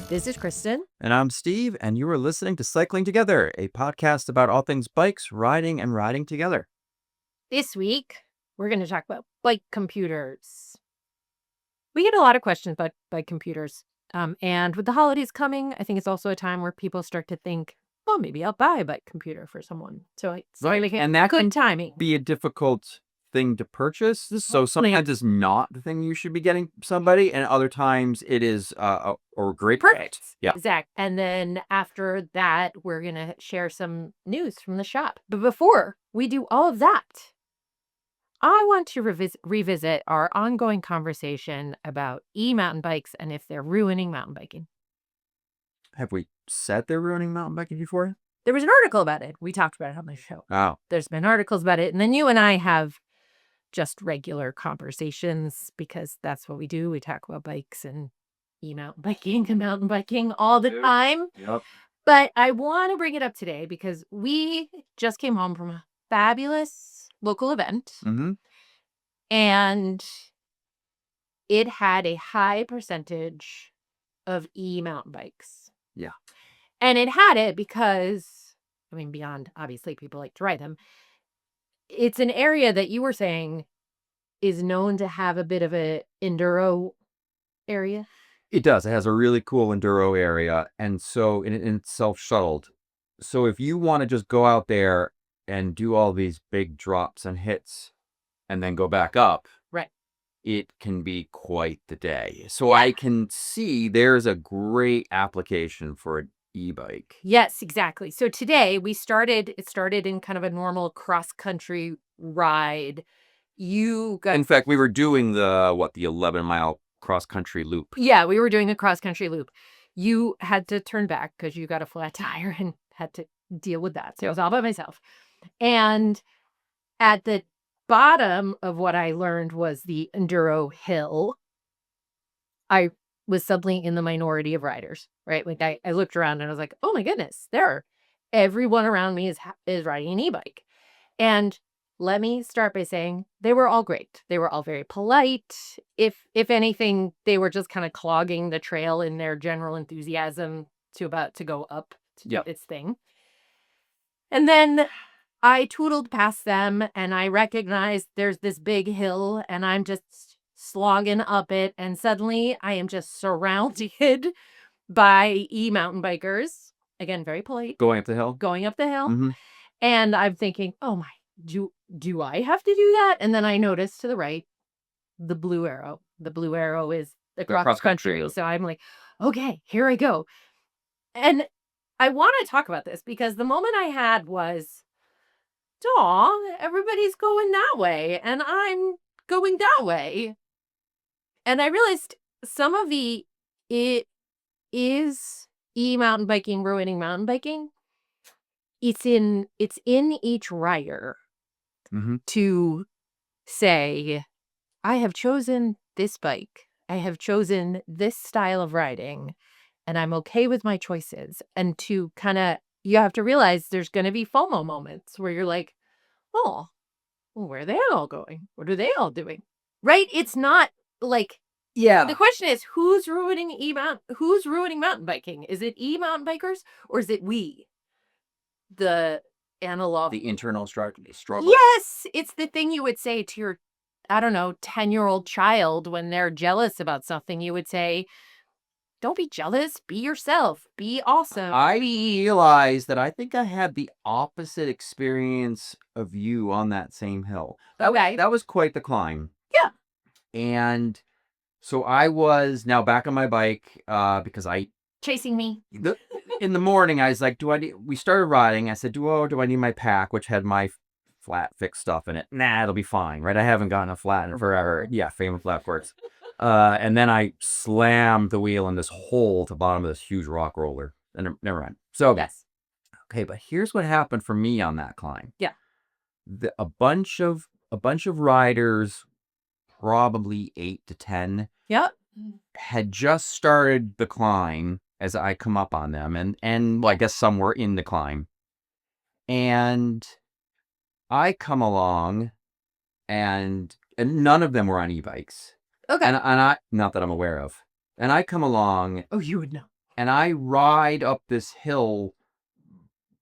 This is Kristin. And I'm Steve, and you are listening to Cycling Together, a podcast about all things bikes, riding, and riding together. This week, we're going to talk about bike computers. We get a lot of questions about bike computers. And with the holidays coming, I think it's also a time where people start to think, well, maybe I'll buy a bike computer for someone. So it's really And that good can timing. be a difficult thing to purchase. So sometimes it's not the thing you should be getting somebody, and other times it is a great Perfect. Yeah. Exactly. And then after that, we're going to share some news from the shop. But before we do all of that, I want to revisit our ongoing conversation about e-mountain bikes and if they're ruining mountain biking. Have we said they're ruining mountain biking before? There was an article about it. We talked about it on the show. Oh. There's been articles about it. And then you and I have just regular conversations because that's what we do. We talk about bikes and e-mountain biking and mountain biking all the time. Yep. But I want to bring it up today because we just came home from a fabulous local event. Mm-hmm. And it had a high percentage of e-mountain bikes. Yeah. And it had it because, I mean, beyond obviously people like to ride them, it's an area that you were saying is known to have a bit of a enduro area. It does. It has a really cool enduro area, and so it's self-shuttled. So if you want to just go out there and do all these big drops and hits and then go back up, right, it can be quite the day. So I can see there's a great application for an e-bike. Yes, exactly. So today it started in kind of a normal cross-country ride. In fact, we were doing the 11-mile cross-country loop. Yeah, we were doing the cross-country loop. You had to turn back because you got a flat tire and had to deal with that. So I was all by myself. And at the bottom of what I learned was the enduro hill. I was suddenly in the minority of riders, right? Like I looked around and I was like, oh my goodness, everyone around me is riding an e-bike. And let me start by saying they were all great. They were all very polite. If anything, they were just kind of clogging the trail in their general enthusiasm to go up to do its thing. And then I tootled past them and I recognized there's this big hill and I'm just slogging up it. And suddenly I am just surrounded by e-mountain bikers. Again, very polite. Going up the hill. Mm-hmm. And I'm thinking, oh my, do I have to do that? And then I noticed to the right, the blue arrow. The blue arrow is the cross country. So I'm like, okay, here I go. And I want to talk about this because the moment I had was, everybody's going that way and I'm going that way. And I realized some of it is e-mountain biking ruining mountain biking. It's in each rider to say, I have chosen this bike. I have chosen this style of riding and I'm okay with my choices. And to kind of, you have to realize there's going to be FOMO moments where you're like, oh, well, where are they all going? What are they all doing? Right? It's not like, the question is, who's ruining mountain biking? Is it e-mountain bikers or is it we? The analog. The internal struggle. Yes, it's the thing you would say to your, 10-year-old child when they're jealous about something. You would say, don't be jealous. Be yourself. Be awesome. I realized that I think I had the opposite experience of you on that same hill. That was quite the climb. Yeah. And so I was now back on my bike because chasing me. In the morning, I was like, we started riding. I said, do I need my pack, which had my flat fixed stuff in it? Nah, it'll be fine, right? I haven't gotten a flat in forever. Yeah, famous flat quartz. And then I slammed the wheel in this hole at the bottom of this huge rock roller. And never mind. So, yes. Okay, but here's what happened for me on that climb. Yeah. A bunch of riders, probably 8 to 10, yep, had just started the climb as I come up on them, and well, I guess some were in the climb. And I come along, and none of them were on e-bikes. Okay. And I, not that I'm aware of. And I come along. Oh, you would know. and I ride up this hill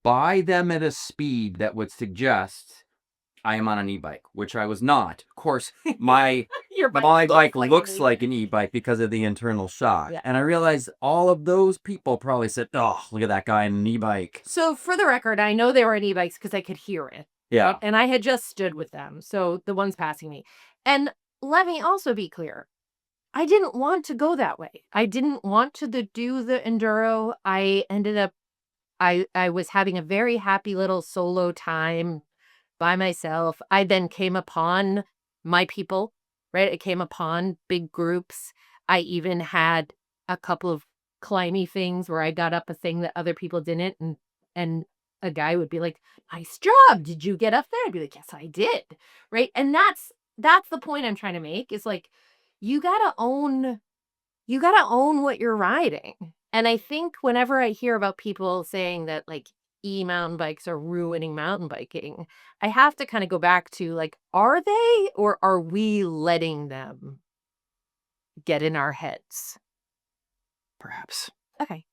by them at a speed that would suggest I am on an e-bike, which I was not. Of course, my bike looks like an e-bike because of the internal shock. Yeah. And I realized all of those people probably said, oh, look at that guy on an e-bike. So for the record, I know they were on e-bikes because I could hear it. Yeah. Right? And I had just stood with them. So the ones passing me. And let me also be clear. I didn't want to go that way. I didn't want to do the enduro. I ended up, I was having a very happy little solo time by myself. I then came upon my people, right? I came upon big groups. I even had a couple of climby things where I got up a thing that other people didn't. And a guy would be like, nice job. Did you get up there? I'd be like, yes, I did. Right. And that's the point I'm trying to make is like, you gotta own what you're riding. And I think whenever I hear about people saying that like e-mountain bikes are ruining mountain biking, I have to kind of go back to like, are they, or are we letting them get in our heads? Perhaps. Okay.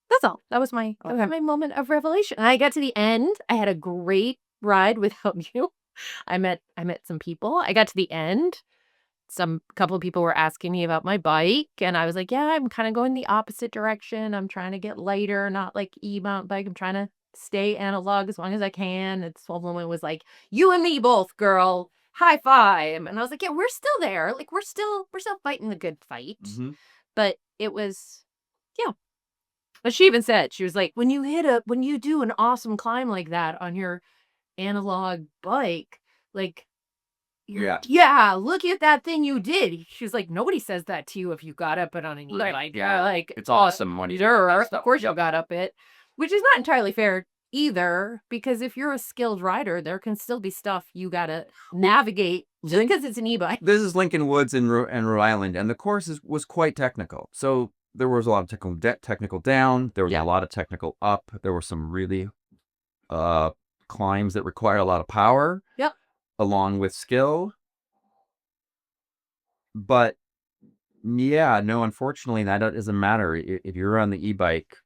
That's all. That was my moment of revelation. I got to the end. I had a great ride without you. I met some people. I got to the end. Couple of people were asking me about my bike, and I was like, yeah, I'm kind of going the opposite direction. I'm trying to get lighter, not like e-mountain bike. I'm trying to stay analog as long as I can. And this one woman was like, you and me both, girl. High five. And I was like, yeah, we're still there. Like we're still fighting the good fight. Mm-hmm. But it was, yeah. But she even said, she was like, when you do an awesome climb like that on your analog bike, like, yeah, look at that thing you did. She was like, nobody says that to you if you got up it on an e-bike. Yeah, like it's awesome when you of course you got up it, which is not entirely fair either, because if you're a skilled rider, there can still be stuff you gotta navigate just because it's an e-bike. This is Lincoln Woods in Rhode Island, and the course was quite technical. So there was a lot of technical down. There was a lot of technical up. There were some really climbs that require a lot of power. Yep. Along with skill. But yeah, no, unfortunately, that doesn't matter. If you're on the e-bike,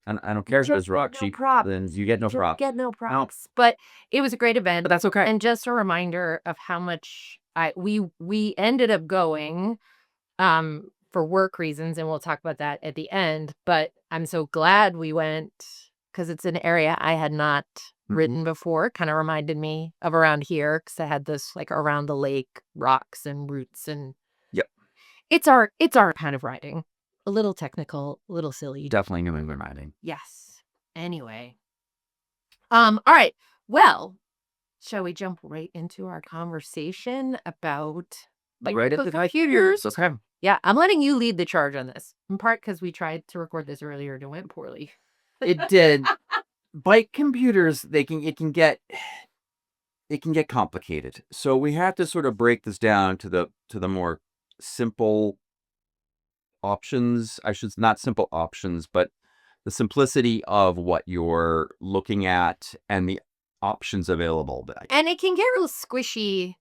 and I don't care if it's rock cheap, then you get no props. Get no props. But it was a great event. But that's okay. And just a reminder of how much we ended up going for work reasons, and we'll talk about that at the end. But I'm so glad we went because it's an area I had not ridden before. Kind of reminded me of around here because I had this like around the lake rocks and roots, and it's our kind of riding. A little technical, a little silly. Definitely New England riding. Yes. Anyway. All right. Well, shall we jump right into our conversation about the computers? Okay. Yeah, I'm letting you lead the charge on this. In part because we tried to record this earlier and it went poorly. It did. Bike computers, it can get complicated. So we have to sort of break this down to the more simple options. Not simple options, but the simplicity of what you're looking at and the options available. And it can get real squishy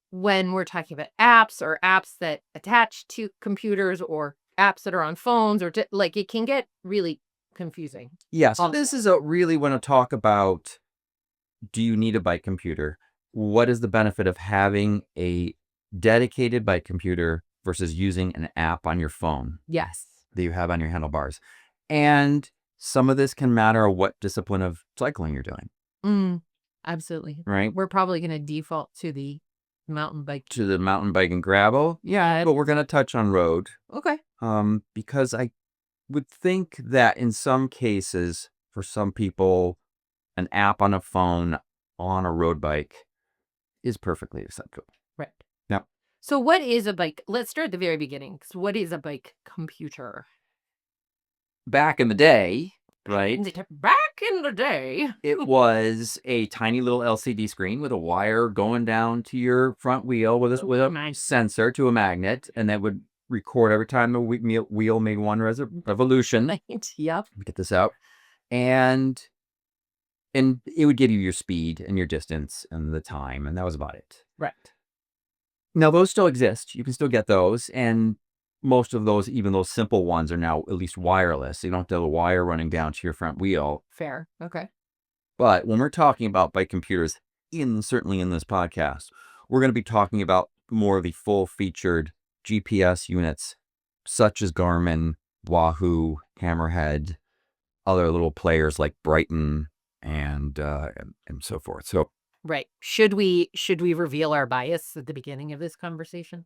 when we're talking about apps or apps that attach to computers or apps that are on phones or like it can get really confusing. Yes. This is really want to talk about, do you need a bike computer? What is the benefit of having a dedicated bike computer versus using an app on your phone? Yes. That you have on your handlebars. And some of this can matter what discipline of cycling you're doing. Absolutely. Right? We're probably going to default to the mountain bike. To the mountain bike and gravel? Yeah, but we're going to touch on road. Okay. Because I would think that in some cases, for some people, an app on a phone on a road bike is perfectly acceptable. Right. Now, so what is a bike? Let's start at the very beginning. So what is a bike computer? Back in the day, right? Back in the day, it was a tiny little LCD screen with a wire going down to your front wheel with a sensor to a magnet, and that would record every time the wheel made one revolution. Right. Yep. Let me get this out. And it would give you your speed and your distance and the time, and that was about it. Right. Now, those still exist. You can still get those, and most of those, even those simple ones, are now at least wireless. You don't have to have a wire running down to your front wheel. Fair. Okay. But when we're talking about bike computers, certainly in this podcast, we're going to be talking about more of the full-featured GPS units, such as Garmin, Wahoo, Hammerhead, other little players like Brighton, and so forth. So, right. Should we reveal our bias at the beginning of this conversation?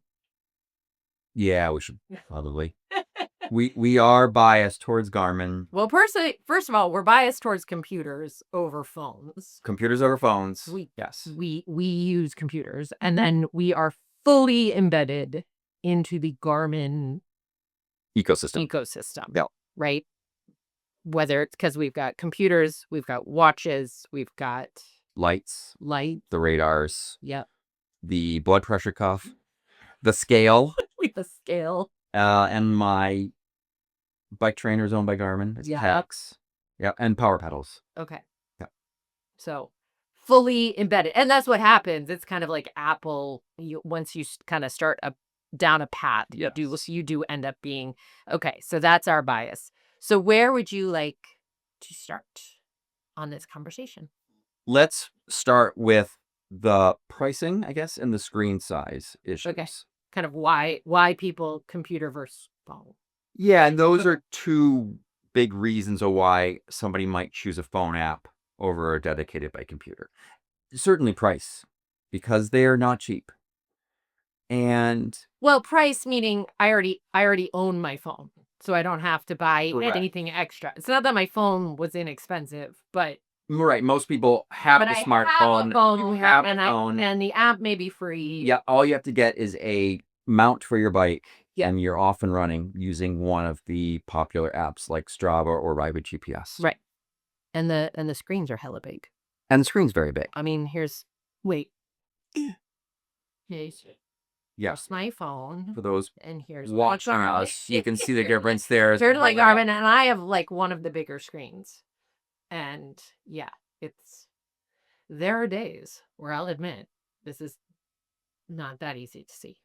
yeah, we should probably. We are biased towards Garmin. Well, first of all, we're biased towards computers over phones. Computers over phones. Yes. We use computers, and then we are fully embedded into the Garmin ecosystem. Yeah. Right? Whether it's because we've got computers, we've got watches, we've got lights, the radars, yep, the blood pressure cuff, the scale, and my bike trainer is owned by Garmin. It's Hex. Yeah, and power pedals. Okay. Yeah. So fully embedded, and that's what happens. It's kind of like Apple. Once you kind of start down a path, you do end up being okay. So that's our bias. So where would you like to start on this conversation? Let's start with the pricing, I guess, and the screen size issues. Okay. Kind of why people computer versus phone. Yeah, and those are two big reasons of why somebody might choose a phone app over a dedicated bike computer. Certainly price, because they are not cheap. And well, price meaning I already own my phone, so I don't have to buy anything extra. It's not that my phone was inexpensive, but right, most people have a smartphone, have a phone, and the app may be free. Yeah, all you have to get is a mount for your bike, and you're off and running using one of the popular apps like Strava or Ride with GPS. Right, and the screens are hella big. And the screen's very big. I mean, here's my phone. For those and here's watching us, you can see the difference there. Here's my Garmin, and I have like one of the bigger screens. And yeah, there are days where I'll admit this is not that easy to see.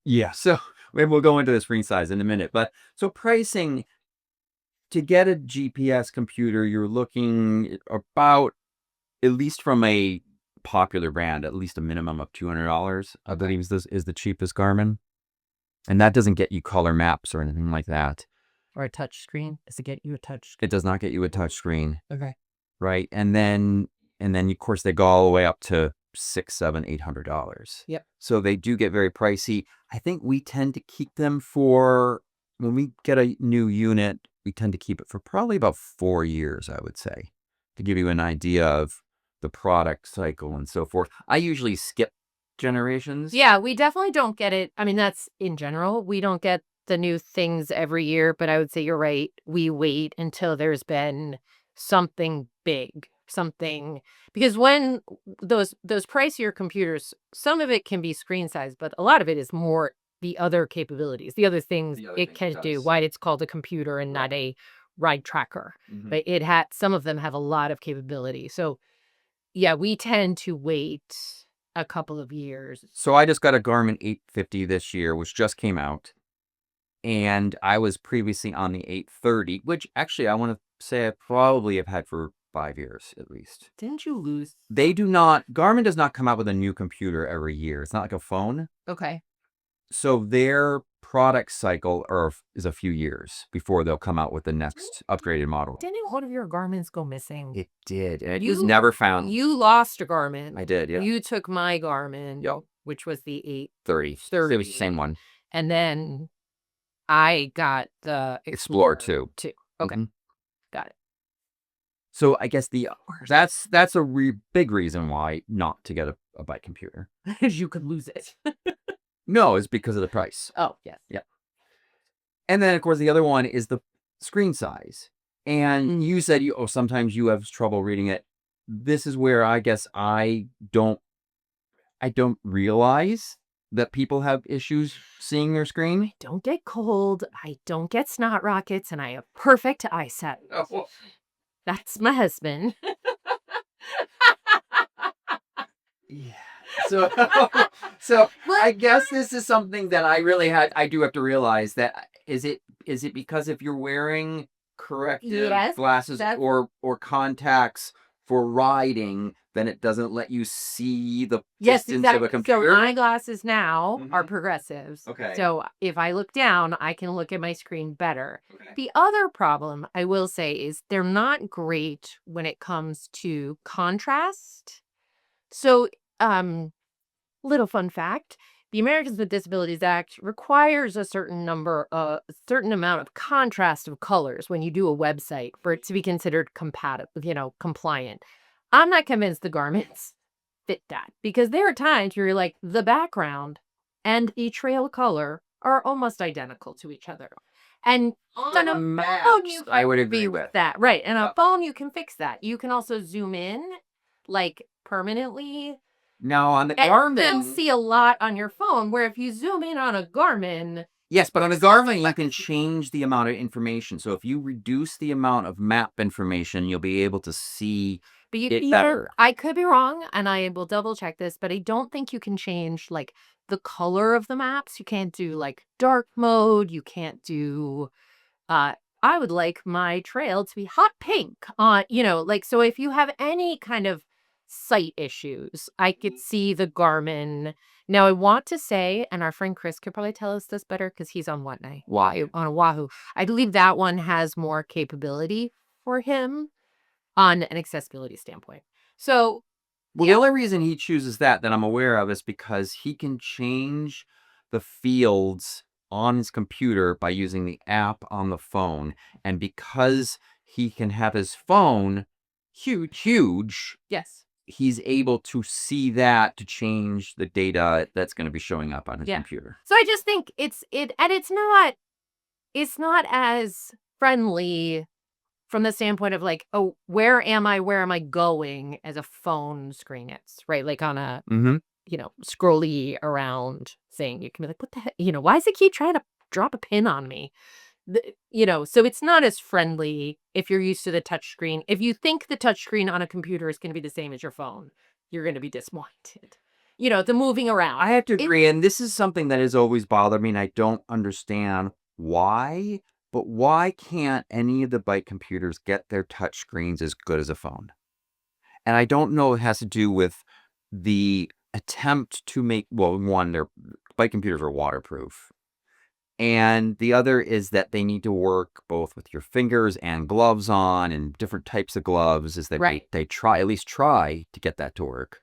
Yeah, so we'll go into the screen size in a minute. But so pricing, to get a GPS computer, you're looking about, at least from a popular brand, at least a minimum of $200. I believe is the cheapest Garmin. And that doesn't get you color maps or anything like that. Or a touch screen? Does it get you a touch screen? It does not get you a touch screen. Okay. Right. And then of course they go all the way up to $600, $700, $800. Yep. So they do get very pricey. I think we tend to keep them for, when we get a new unit, we tend to keep it for probably about 4 years, I would say, to give you an idea of the product cycle and so forth. I usually skip generations. Yeah, we definitely don't get it. I mean, that's in general. We don't get the new things every year, but I would say you're right. We wait until there's been something big, because when those pricier computers, some of it can be screen size, but a lot of it is more the other capabilities, the other things it can do, why it's called a computer and not a ride tracker. Mm-hmm. But some of them have a lot of capability. So yeah, we tend to wait a couple of years. So I just got a Garmin 850 this year, which just came out. And I was previously on the 830, which actually I want to say I probably have had for 5 years at least. Didn't you lose? Garmin does not come out with a new computer every year. It's not like a phone. Okay. So their product cycle is a few years before they'll come out with the next upgraded model. Didn't one of your Garmins go missing? It did. And it was never found. You lost a Garmin. I did, yeah. You took my Garmin, which was the 830. It was the same one. And then I got the Explorer 2. Okay. Mm-hmm. Got it. So I guess that's a big reason why not to get a bike computer. Because you could lose it. No, it's because of the price. Oh, yes. Yeah. And then, of course, the other one is the screen size. And you said sometimes you have trouble reading it. This is where I guess I don't realize that people have issues seeing their screen. I don't get cold. I don't get snot rockets, and I have perfect eyesight. Oh. That's my husband. Yeah. So, so I guess this is something that I do have to realize that is it because if you're wearing corrective Yes, glasses that's- or contacts for riding, then it doesn't let you see the Yes, distance of a exactly. computer. So my glasses now are Mhm. progressives. Okay. So if I look down, I can look at my screen better. Okay. The other problem I will say is they're not great when it comes to contrast. So, little fun fact, the Americans with Disabilities Act requires a certain amount of contrast of colors when you do a website for it to be considered compatible, compliant. I'm not convinced the garments fit that because there are times where you're like the background and the trail color are almost identical to each other. And on a Maps, phone, you I would agree fix with. that. Right. And Yep. a phone, you can fix that. You can also zoom in like permanently. Now on the And Garmin, you'll see a lot on your phone, where if you zoom in on a Garmin, yes, but on a Garmin you can change the amount of information. So if you reduce the amount of map information, you'll be able to see but it better. I could be wrong, and I will double check this, but I don't think you can change like the color of the maps. You can't do like dark mode. You can't do I would like my trail to be hot pink on, so if you have any kind of sight issues, I could see the Garmin. Now I want to say, and our friend Chris could probably tell us this better because he's on Why? on Oahu. I believe that one has more capability for him on an accessibility standpoint. So Well, the only reason he chooses that I'm aware of is because he can change the fields on his computer by using the app on the phone. And because he can have his phone huge, yes. he's able to see that to change the data that's going to be showing up on his Yeah. computer. So I just think it's not as friendly from the standpoint of like, oh, where am I going as a phone screen is, right? Like on a, Mm-hmm. Scrolly around thing. You can be like, what the heck? Why does it keep trying to drop a pin on me? So it's not as friendly if you're used to the touch screen. If you think the touch screen on a computer is going to be the same as your phone, you're going to be disappointed. The moving around. I have to agree, and this is something that has always bothered me, and I don't understand why, but why can't any of the bike computers get their touch screens as good as a phone? And I don't know if it has to do with the attempt to make, well, one, their bike computers are waterproof. And the other is that they need to work both with your fingers and gloves on and different types of gloves as Right. they at least try to get that to work.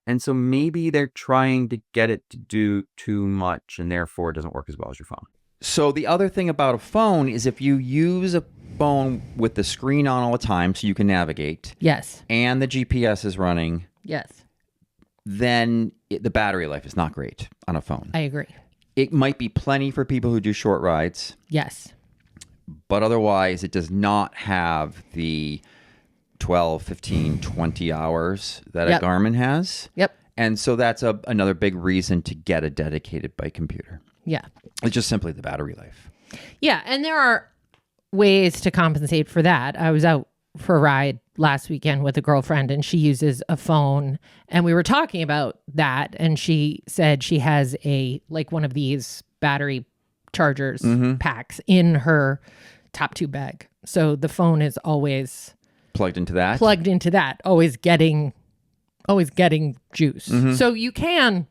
And so maybe they're trying to get it to do too much and therefore it doesn't work as well as your phone. So the other thing about a phone is if you use a phone with the screen on all the time so you can navigate Yes. and the GPS is running, Yes. then the battery life is not great on a phone. I agree. It might be plenty for people who do short rides, Yes. but otherwise it does not have the 12, 15, 20 hours that Yep. a Garmin has. Yep. And so that's another big reason to get a dedicated bike computer. Yeah. It's just simply the battery life. Yeah. And there are ways to compensate for that. I was out for a ride last weekend with a girlfriend and she uses a phone and we were talking about that and she said she has one of these battery chargers packs in her top tube bag. So the phone is always Plugged into that? always getting juice. So you can,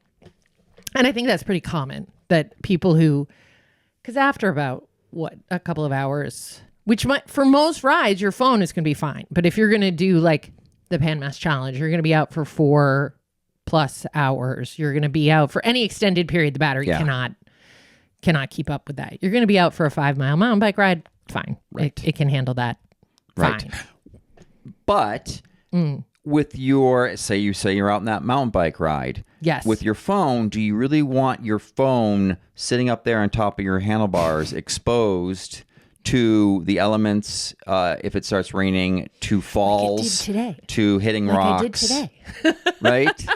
and I think that's pretty common that people because after about a couple of hours, which might, for most rides, your phone is going to be fine. But if you're going to do like the Pan Mass Challenge, you're going to be out for 4+ hours. You're going to be out for any extended period. The battery cannot keep up with that. You're going to be out for a 5-mile mountain bike ride. Fine. Right. It can handle that. Right. Fine. But with say you're out on that mountain bike ride. Yes. With your phone, do you really want your phone sitting up there on top of your handlebars exposed to the elements if it starts raining, to falls, to hitting rocks? I did today. Right?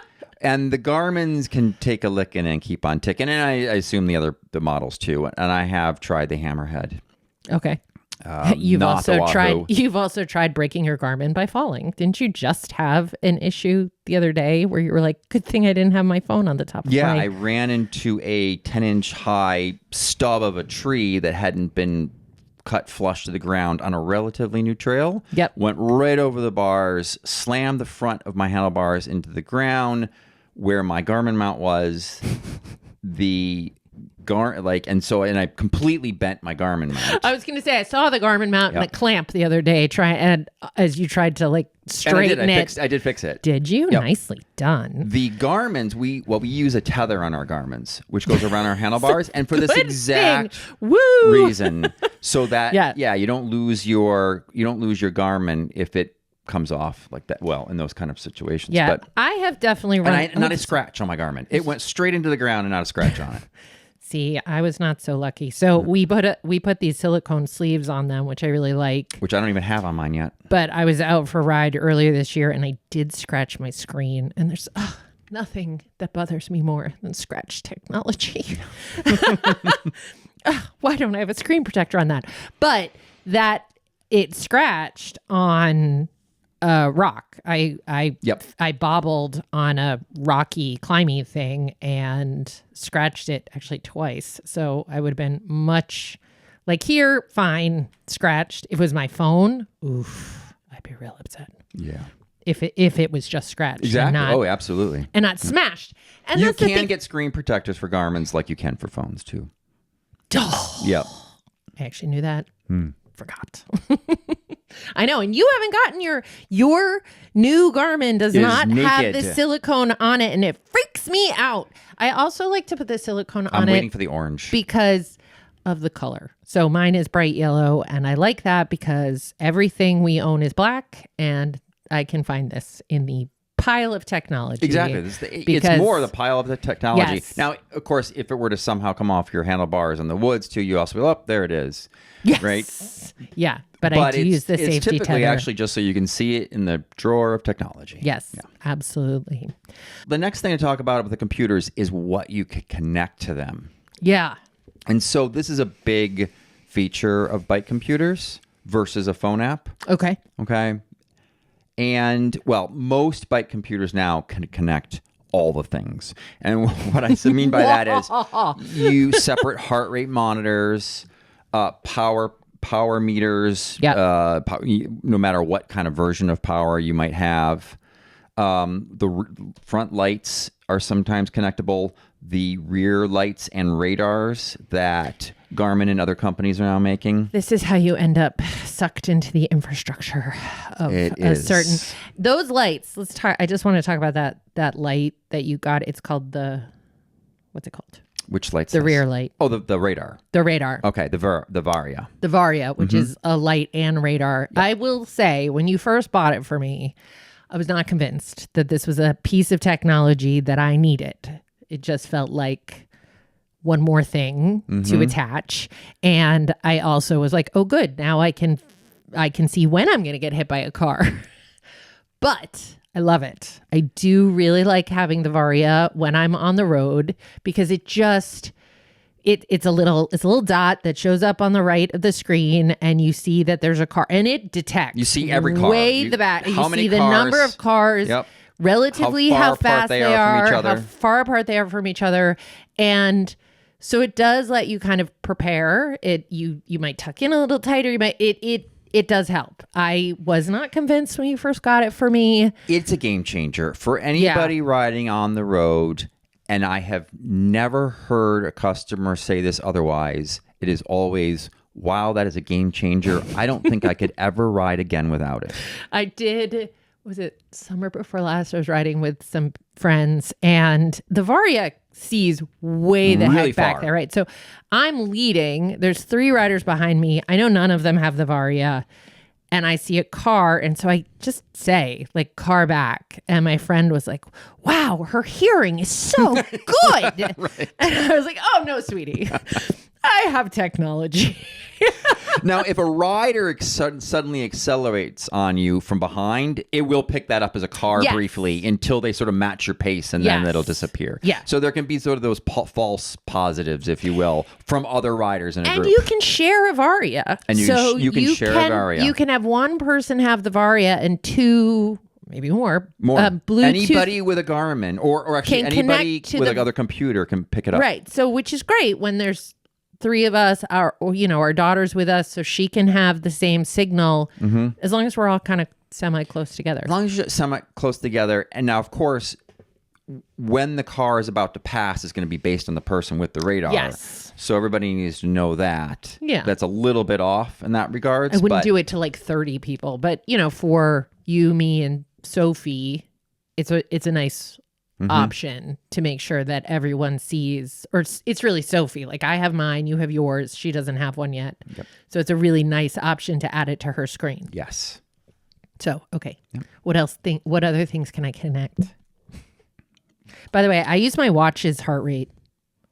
And the Garmins can take a licking and keep on ticking. And I assume the models too. And I have tried the Hammerhead. Okay. You've not the Wahoo. You've also tried breaking your Garmin by falling. Didn't you just have an issue the other day where you were like, "Good thing I didn't have my phone on the top of Yeah, my..." I ran into a 10-inch high stub of a tree that hadn't been cut flush to the ground on a relatively new trail. Yep. Went right over the bars, slammed the front of my handlebars into the ground where my Garmin mount was. And I completely bent my Garmin mount. I was going to say, I saw the Garmin mount and the clamp the other day, as you tried to like straighten it. I did fix it. Did you? Yep. Nicely done. The Garmins, we use a tether on our Garmins, which goes around our handlebars, and for this exact reason, so that you don't lose your Garmin if it comes off like that. Well, in those kind of situations. Yeah, but I have definitely run. Not a scratch on my Garmin. It went straight into the ground and not a scratch on it. See, I was not so lucky. So we put these silicone sleeves on them, which I really like. Which I don't even have on mine yet. But I was out for a ride earlier this year, and I did scratch my screen. And there's nothing that bothers me more than scratch technology. Why don't I have a screen protector on that? But that it scratched on rock. I bobbled on a rocky climbing thing and scratched it actually twice. So I would have been much like here, fine, scratched. If it was my phone, oof, I'd be real upset. Yeah. If it was just scratched. Exactly. And not, absolutely. And not smashed. And you can get screen protectors for Garmin's like you can for phones too. Oh. Yep. I actually knew that. Forgot. I know, and you haven't gotten your new Garmin does not have the silicone on it, and it freaks me out. I also like to put the silicone on it. I'm waiting for the orange because of the color. So mine is bright yellow, and I like that because everything we own is black, and I can find this in the pile of technology. Exactly. It's more the pile of the technology. Yes. Now, of course, if it were to somehow come off your handlebars in the woods too, you also be, there it is. Yes. Right? Yeah. But I do use the safety it's typically tether. actually just so you can see it in the drawer of technology. Yes, absolutely. The next thing to talk about with the computers is what you can connect to them. Yeah. And so this is a big feature of bike computers versus a phone app. Okay. And, well, most bike computers now can connect all the things. And what I mean by that is you separate heart rate monitors, power meters, no matter what kind of version of power you might have. The front lights are sometimes connectable. The rear lights and radars that Garmin and other companies are now making. This is how you end up sucked into the infrastructure of a certain. Those lights. Let's talk. I just want to talk about that light that you got. It's called what's it called? Which lights? The rear light. Oh, the radar. The radar. Okay, the Varia. The Varia, which is a light and radar. Yep. I will say, when you first bought it for me, I was not convinced that this was a piece of technology that I needed. It just felt like one more thing to attach. And I also was like, oh, good. Now I can see when I'm going to get hit by a car. But I love it. I do really like having the Varia when I'm on the road because it's a little dot that shows up on the right of the screen, and you see that there's a car, and it detects. You see every car. The back. How many see the cars, number of cars. Yep. Relatively how fast they are, how far apart they are from each other. And so it does let you kind of prepare. You might tuck in a little tighter. It does help. I was not convinced when you first got it for me. It's a game changer for anybody riding on the road. And I have never heard a customer say this otherwise. It is always, wow, that is a game changer. I don't think I could ever ride again without it. I did. Was it summer before last? I was riding with some friends, and the Varia sees way the heck back there, right? So I'm leading. There's 3 riders behind me. I know none of them have the Varia, and I see a car, and so I just say, like, car back. And my friend was like, wow, her hearing is so good. Right. And I was like, oh, no, sweetie. I have technology. Now, if a rider suddenly accelerates on you from behind, it will pick that up as a car Yes. briefly until they sort of match your pace, and then Yes. it'll disappear. Yeah. So there can be sort of those false positives, if you will, from other riders in a And group. you can share a Varia. And you can share a Varia. You can have one person have the Varia and two, maybe more. Bluetooth. Anybody with a Garmin, or actually can anybody connect to with the- another computer can pick it up. Right. So, which is great when there's three of us, our daughter's with us, so she can have the same signal as long as we're all kind of semi close together. As long as you're semi close together. And now, of course, when the car is about to pass, it's going to be based on the person with the radar. Yes. So everybody needs to know that. Yeah. That's a little bit off in that regards. I wouldn't do it to like 30 people, but for you, me, and Sophie, it's a nice option to make sure that everyone sees, or it's really Sophie. Like I have mine, you have yours. She doesn't have one yet. Yep. So it's a really nice option to add it to her screen. Yes. So, okay. Yep. What other things can I connect? By the way, I use my watch's heart rate.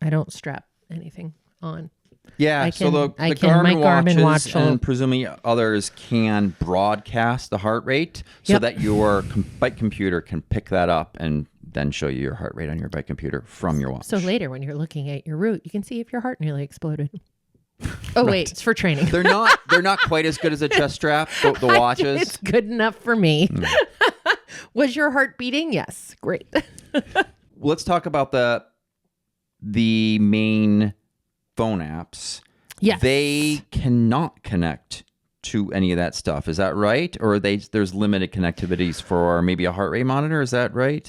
I don't strap anything on. Yeah, so the my Garmin Garmin watches watch will- and presumably others can broadcast the heart rate so Yep. that your bike computer can pick that up and then show you your heart rate on your bike computer from your watch. So later when you're looking at your route, you can see if your heart nearly exploded. Oh, wait, it's for training. They're not quite as good as a chest strap, the watches. It's good enough for me. Was your heart beating? Yes. Great. Let's talk about the main phone apps. Yes. They cannot connect to any of that stuff. Is that right? Or there's limited connectivities for maybe a heart rate monitor? Is that right?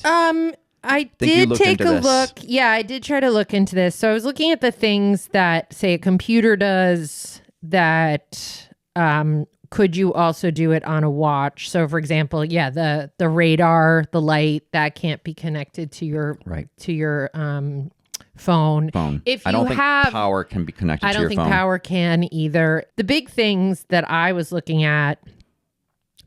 I you did looked take into a this. look. Yeah, I did try to look into this. So I was looking at the things that, say, a computer does that could you also do it on a watch? So, for example, the radar, the light, that can't be connected to your phone. If I don't you think have power can be connected I to don't your think phone. power can either. The big things that I was looking at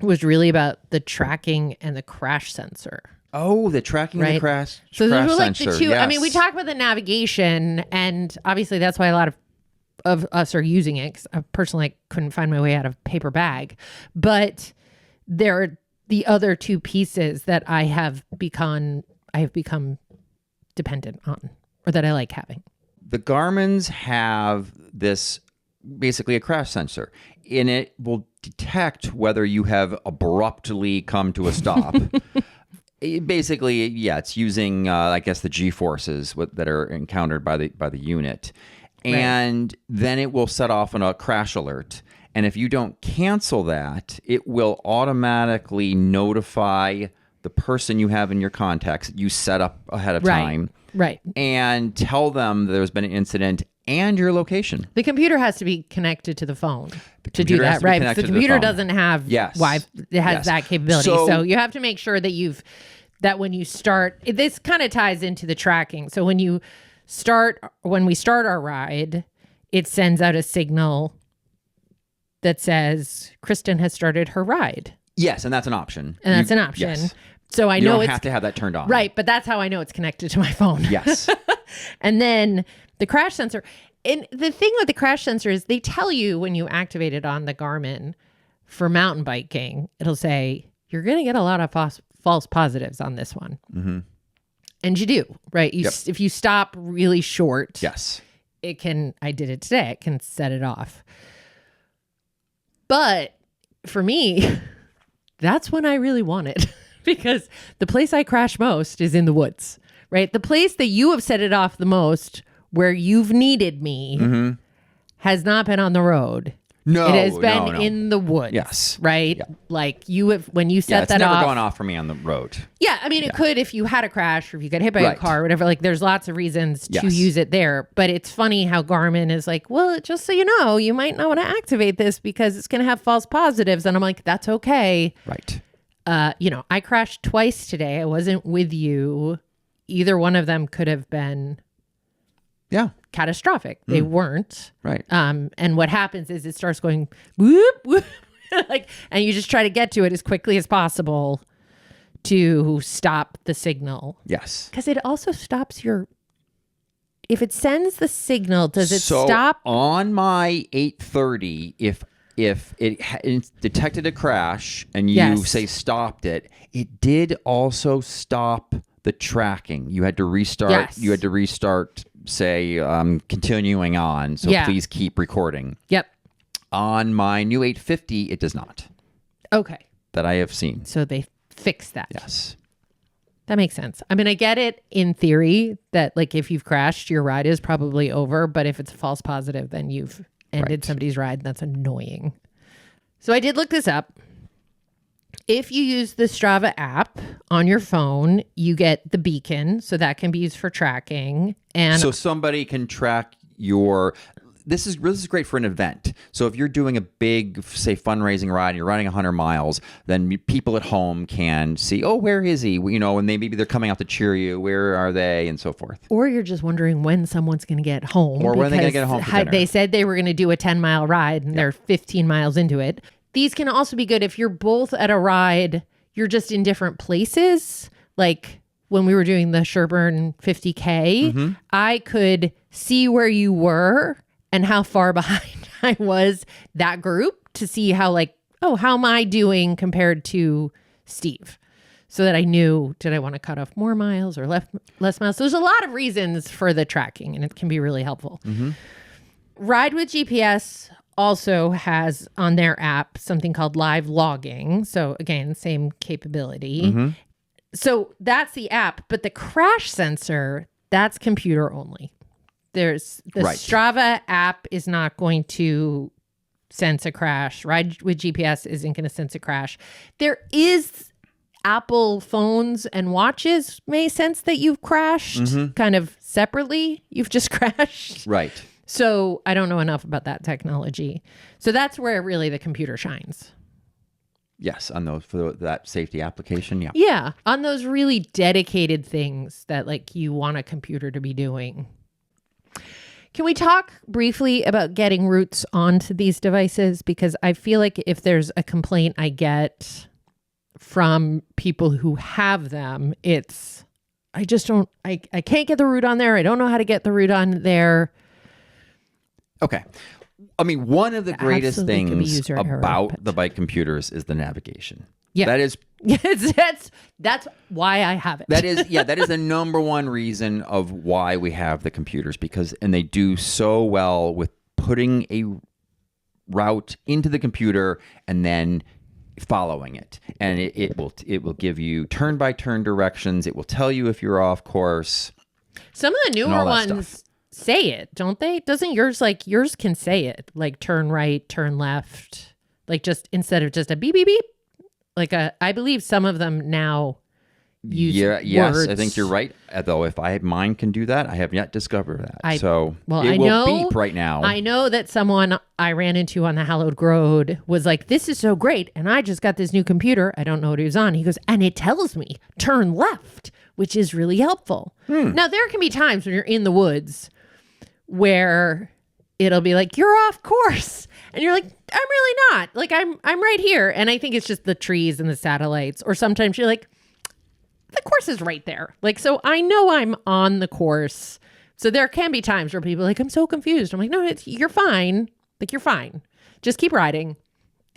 was really about the tracking and the crash sensor. Oh, the tracking and the Right. crash, So crash those were like sensor. the two. I mean, we yes. talk about the navigation, and obviously that's why a lot of us are using it. 'Cause I personally couldn't find my way out of a paper bag, but there are the other two pieces that I have become dependent on, or that I like having. The Garmin's have this, basically a crash sensor. And it will detect whether you have abruptly come to a stop. Basically, it's using, I guess, the G-forces that are encountered by the unit. And then it will set off a crash alert. And if you don't cancel that, it will automatically notify the person you have in your contacts that you set up ahead of time. Right. And tell them there's been an incident and your location. The computer has to be connected to the phone to do computer has that, to be right? connected The to the computer phone. doesn't have Yes. Wi-Fi. It has Yes. that capability. So- So you have to make sure that that when you start, this kind of ties into the tracking. So when we start our ride, it sends out a signal that says Kristin has started her ride. Yes, and that's an option. And that's an option. Yes. So I You know don't it's have to have that turned on. right, but that's how I know it's connected to my phone. Yes. And then the crash sensor. And the thing with the crash sensor is they tell you when you activate it on the Garmin for mountain biking, it'll say, you're going to get a lot of false positives on this one. Mm-hmm. And you do, right? Yep. If you stop really short, Yes. I did it today, it can set it off. But for me, that's when I really want it because the place I crash most is in the woods, right? The place that you have set it off the most where you've needed me has not been on the road. No, It has been no. in the woods. Yes. Right? Yeah. Like when you Yeah, set it's that never off. gone off for me on the road. Yeah, I mean, it could if you had a crash or if you got hit by a Right. car or whatever. Like, there's lots of reasons to Yes. use it there. But it's funny how Garmin is like, well, just so you know, you might not want to activate this because it's going to have false positives. And I'm like, that's okay. Right. I crashed twice today. I wasn't with you. Either one of them could have been Yeah. catastrophic. They weren't. Right. And what happens is it starts going whoop, whoop, and you just try to get to it as quickly as possible to stop the signal. Yes. Because it also stops your if it sends the signal, does it So stop? on my 830, if it detected a crash and you Yes. say stopped it, it did also stop the tracking. You had to restart. Yes. You had to restart, say, continuing on. So Yeah. please keep recording. Yep. On my new 850, it does not. Okay. That I have seen. So they fixed that. Yes. That makes sense. I mean, I get it in theory that like if you've crashed, your ride is probably over. But if it's a false positive, then you've ended somebody's ride. And that's annoying. So I did look this up. If you use the Strava app on your phone, you get the beacon. So that can be used for tracking. And So somebody can track your. This is great for an event. So if you're doing a big, say, fundraising ride and you're running 100 miles, then people at home can see, oh, where is he? You know, and maybe they're coming out to cheer you. Where are they? And so forth. or you're just wondering when someone's going to get home. Or when they're gonna because get home for dinner. They said they were going to do a 10-mile ride and they're 15 miles into it. These can also be good if you're both at a ride, you're just in different places. Like when we were doing the Sherburne 50K, I could see where you were and how far behind I was that group to see how like, oh, how am I doing compared to Steve? So that I knew, did I want to cut off more miles or less miles? So there's a lot of reasons for the tracking and it can be really helpful. Ride with GPS also has on their app something called live logging. So again, same capability. So that's the app, but the crash sensor, that's computer only. There's the Right. Strava app is not going to sense a crash. Ride with GPS isn't going to sense a crash. There is Apple phones and watches may sense that you've crashed kind of separately. You've just crashed. Right. So I don't know enough about that technology. So that's where really the computer shines. Yes, on those for that safety application. Yeah. Yeah, on those really dedicated things that like you want a computer to be doing. Can we talk briefly about getting routes onto these devices? Because I feel like if there's a complaint I get from people who have them, it's I can't get the route on there. I don't know how to get the route on there. Okay. I mean, one of the greatest absolutely could be things user error, about but- the bike computers is the navigation. Yeah. That is That's why I have it. that is the number one reason of why we have the computers and they do so well with putting a route into the computer and then following it. And it will give you turn by turn directions. It will tell you if you're off course. Some of the newer all that ones stuff. say it, don't they? Doesn't yours can say it, like turn right, turn left, like just instead of just a beep beep beep, I believe some of them now use Yes, words. I think you're right. Though if mine can do that, I have yet discovered that. I it will know beep right now. I know that someone I ran into on the Hallowed Road was like, "This is so great," and I just got this new computer. I don't know what he was on. He goes, and it tells me turn left, which is really helpful. Now there can be times when you're in the woods where it'll be like you're off course and you're like I'm really not, like I'm right here, and I think it's just the trees and the satellites. Or sometimes you're like the course is right there, like so I know I'm on the course. So there can be times where people are like I'm so confused. I'm like no, you're fine, like you're fine, just keep riding,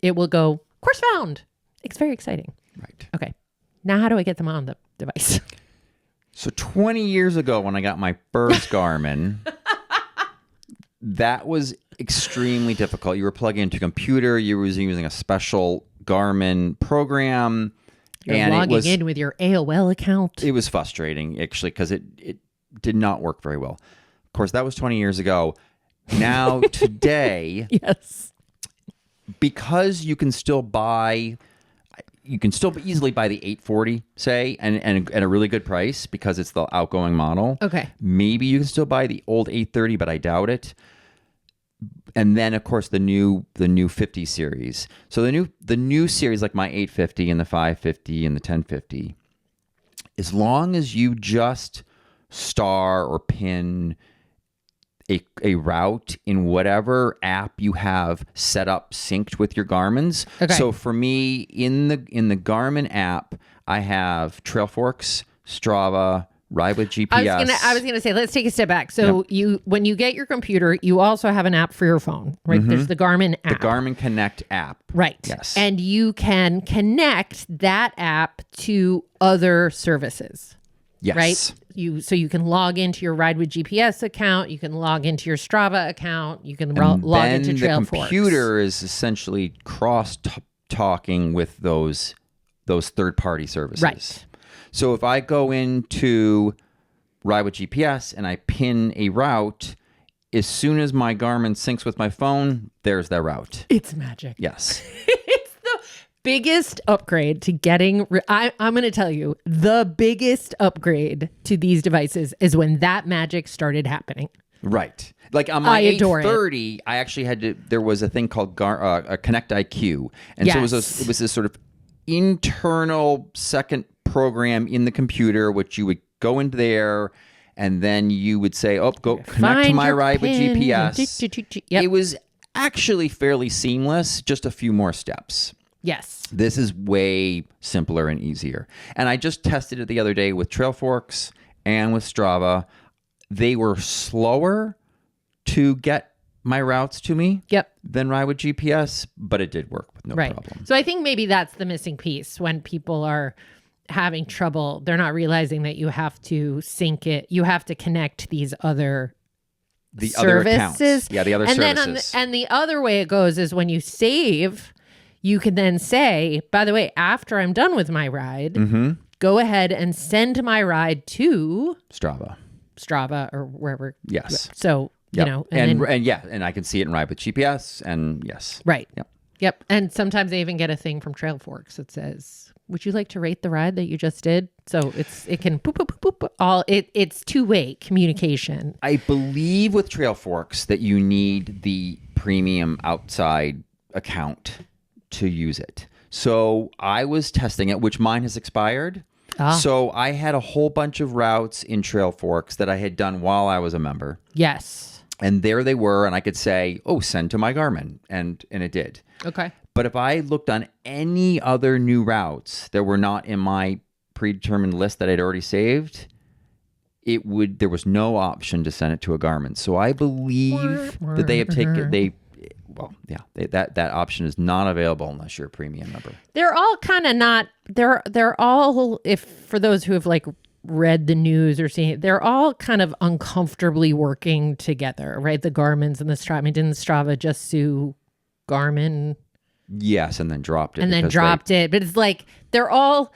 it will go course found. It's very exciting. Right. Okay, now how do I get them on the device? So 20 years ago when I got my first Garmin, that was extremely difficult. You were plugging into a computer. You were using a special Garmin program. You're logging in with your AOL account. It was frustrating, actually, because it did not work very well. Of course, that was 20 years ago. Now, today, Yes. because you can still easily buy the 840, say, and at a really good price because it's the outgoing model. Okay. Maybe you can still buy the old 830, but I doubt it. And then, of course, the new 50 series. So the new series, like my 850 and the 550 and the 1050, as long as you just star or pin a route in whatever app you have set up synced with your Garmin's. Okay. So for me, in the Garmin app, I have Trailforks, Strava, Ride with GPS. I was gonna say, let's take a step back. So when you get your computer, you also have an app for your phone, right? There's the Garmin app. The Garmin Connect app. Right. Yes. And you can connect that app to other services. Yes. Right? So you can log into your Ride with GPS account, you can log into your Strava account, you can log into Trailforks. The computer is essentially cross-talking with those third-party services. Right. So if I go into Ride with GPS and I pin a route, as soon as my Garmin syncs with my phone, there's that route. It's magic. Yes. It's the biggest upgrade to getting... I'm going to tell you, the biggest upgrade to these devices is when that magic started happening. Right. Like on my 830, I actually had to... There was a thing called Connect IQ. And so it was this sort of internal second program in the computer, which you would go into there and then you would say, oh, go connect to my Ride with GPS. Yep. It was actually fairly seamless, just a few more steps. Yes. This is way simpler and easier. And I just tested it the other day with Trailforks and with Strava. They were slower to get my routes to me than Ride with GPS, but it did work with no problem. So I think maybe that's the missing piece when people are having trouble. They're not realizing that you have to sync it. You have to connect these other services. Other accounts. Yeah, the other services. And the other way it goes is when you save, you can then say, by the way, after I'm done with my ride, go ahead and send my ride to Strava or wherever. Yes. So, you know, and I can see it in Ride with GPS and yes. Right. Yep. And sometimes they even get a thing from Trailforks that says, would you like to rate the ride that you just did? So it can boop, boop, boop, boop, it's two-way communication. I believe with Trailforks that you need the premium outside account to use it. So I was testing it, which mine has expired. So I had a whole bunch of routes in Trailforks that I had done while I was a member. Yes. And there they were, and I could say, oh, send to my Garmin. And it did. Okay. But if I looked on any other new routes that were not in my predetermined list that I'd already saved, there was no option to send it to a Garmin. So I believe that they have taken that option is not available unless you're a premium member. They're all kind of not. They're all, if for those who have like read the news or seen it, they're all kind of uncomfortably working together, right? The Garmins and the Strava. I mean, didn't Strava just sue Garmin? Yes, and then dropped it. And then dropped it. But it's like they're all,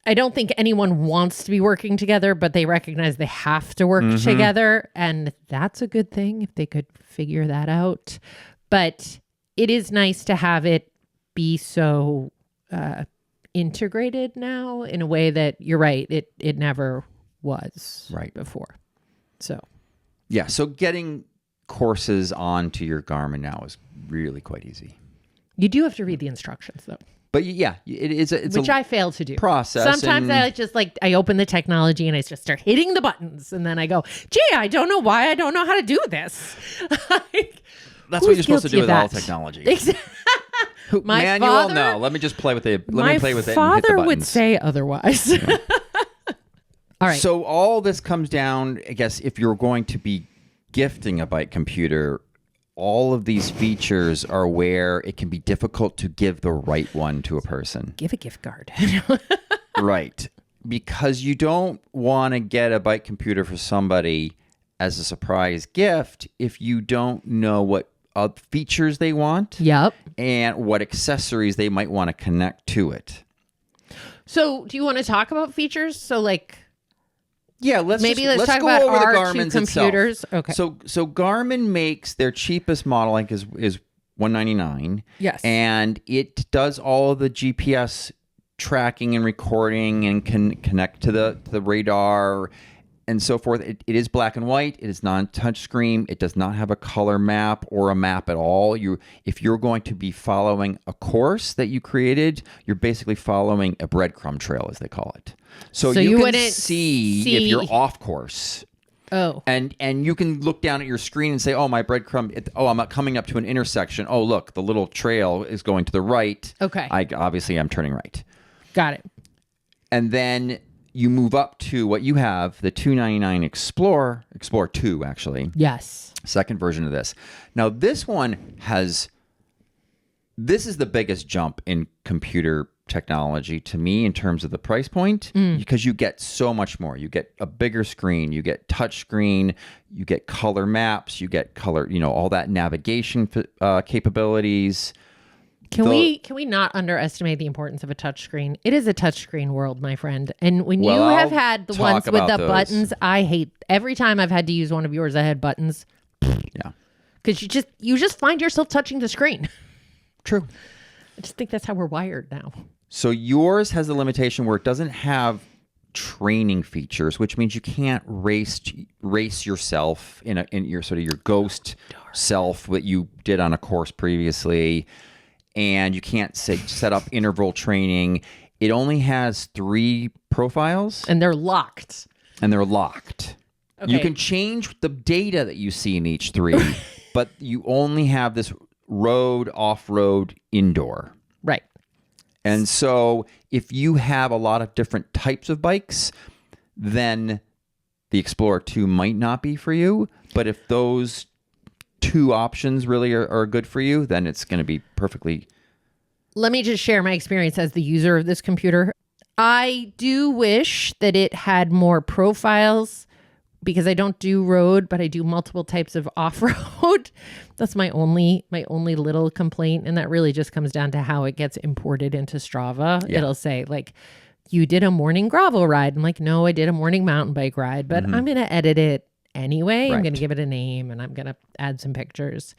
I don't think anyone wants to be working together, but they recognize they have to work together. And that's a good thing if they could figure that out. But it is nice to have it be so integrated now in a way that you're right. It never was before. So. Yeah. So getting courses onto your Garmin now is really quite easy. You do have to read the instructions, though. But yeah, it's which I fail to do. Process. Sometimes I open the technology and I just start hitting the buttons, and then I go, "Gee, I don't know why I don't know how to do this." That's what you're supposed to do with all technology. Exactly. Manual? No. Let me just play with it. Let me play with it. My and hit the father would buttons. say otherwise. All right. So all this comes down, I guess, if you're going to be gifting a bike computer, all of these features are where it can be difficult to give the right one to a person. Give a gift card. Right. Because you don't want to get a bike computer for somebody as a surprise gift if you don't know what features they want. Yep. And what accessories they might want to connect to it. So do you want to talk about features? So like... Yeah, let's talk go about over our the Garmin's two computers. Itself. Okay. So Garmin makes their cheapest model, I think, is $199. Yes. And it does all of the GPS tracking and recording and can connect to the radar and so forth. It is black and white. It is non-touchscreen. It does not have a color map or a map at all. If you're going to be following a course that you created, you're basically following a breadcrumb trail, as they call it. So you can see if you're off course. Oh. And you can look down at your screen and say, oh, my breadcrumb, I'm coming up to an intersection. Oh, look, the little trail is going to the right. Okay. Obviously, I'm turning right. Got it. And then you move up to what you have, the $299 Explorer 2, actually. Yes. Second version of this. Now, this is the biggest jump in computer technology to me in terms of the price point, because you get so much more. You get a bigger screen, you get touch screen, you get color maps, you get color, all that navigation capabilities. Can we not underestimate the importance of a touchscreen? It is a touchscreen world, my friend. And when you have had the ones with the buttons, I hate every time I've had to use one of yours that had buttons. Yeah. Because you just find yourself touching the screen. True. I just think that's how we're wired now. So yours has a limitation where it doesn't have training features, which means you can't race yourself in your sort of your ghost self that you did on a course previously, and you can't set up interval training. It only has 3 profiles, and they're locked. Okay. You can change the data that you see in each 3, but you only have this road, off-road, indoor. Right. And so if you have a lot of different types of bikes, then the Explorer 2 might not be for you. But if those 2 options really are good for you, then it's going to be perfectly... Let me just share my experience as the user of this computer. I do wish that it had more profiles, because I don't do road, but I do multiple types of off-road. That's my only little complaint. And that really just comes down to how it gets imported into Strava. Yeah. It'll say like, you did a morning gravel ride. I'm like, no, I did a morning mountain bike ride, but I'm going to edit it anyway. Right. I'm going to give it a name and I'm going to add some pictures.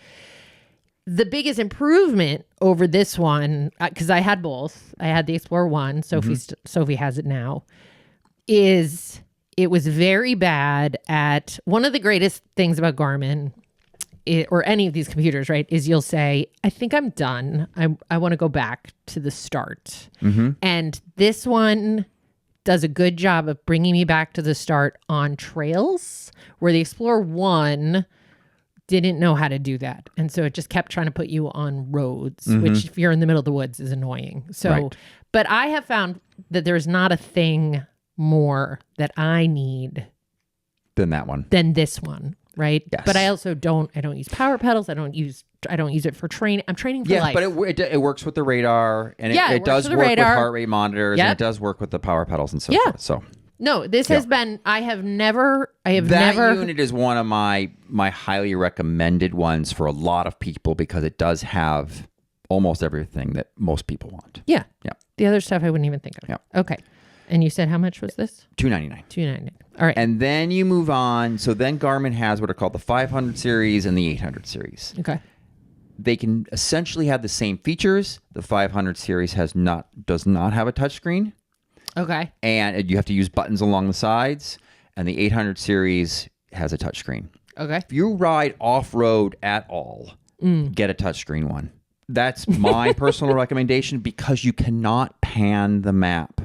The biggest improvement over this one, because I had both. I had the Explorer 1. Sophie has it now. Is... It was very bad at... One of the greatest things about Garmin, or any of these computers, right, is you'll say, I think I'm done. I want to go back to the start. And this one does a good job of bringing me back to the start on trails, where the Explorer 1 didn't know how to do that. And so it just kept trying to put you on roads, which if you're in the middle of the woods is annoying. So, right. But I have found that there's not a thing more that I need than this one, right? Yes. But I also don't use power pedals. I don't use it for training. I'm training for life. But it works with the radar, and it does work with heart rate monitors, and it does work with the power pedals and so forth. So no, this has been. That unit is one of my highly recommended ones for a lot of people, because it does have almost everything that most people want. Yeah. The other stuff I wouldn't even think of. Yeah. Okay. And you said how much was this? $299. $299. All right. And then you move on. So then Garmin has what are called the 500 series and the 800 series. Okay. They can essentially have the same features. The 500 series does not have a touchscreen. Okay. And you have to use buttons along the sides. And the 800 series has a touchscreen. Okay. If you ride off-road at all, get a touchscreen one. That's my personal recommendation, because you cannot pan the map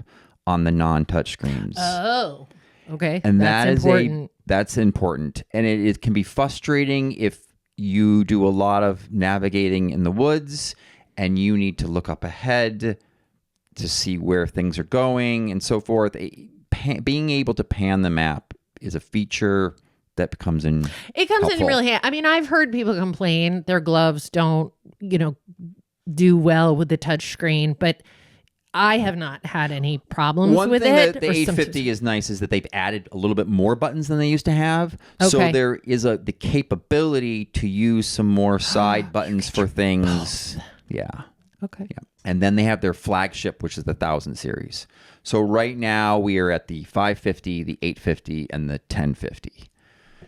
on the non-touch screens. Oh, okay. And that's important. That's important. And it can be frustrating if you do a lot of navigating in the woods and you need to look up ahead to see where things are going and so forth. Being able to pan the map is a feature that comes in. It comes helpful. in really handy. I mean, I've heard people complain their gloves don't, do well with the touch screen, but I have not had any problems with it. One thing that the 850 is nice is that they've added a little bit more buttons than they used to have. Okay. So there is the capability to use some more side buttons for things. Both. Yeah. Okay. Yeah. And then they have their flagship, which is the 1000 series. So right now we are at the 550, the 850, and the 1050.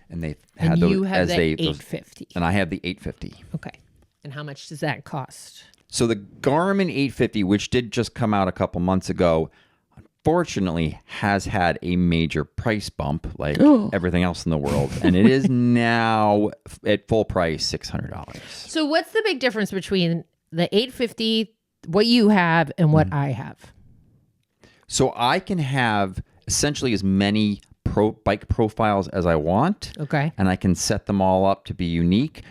And they've had and those you have as the 850. And I have the 850. Okay. And how much does that cost? So the Garmin 850, which did just come out a couple months ago, unfortunately has had a major price bump, like everything else in the world. And it is now at full price, $600. So what's the big difference between the 850, what you have, and what I have? So I can have essentially as many bike profiles as I want. Okay. And I can set them all up to be unique.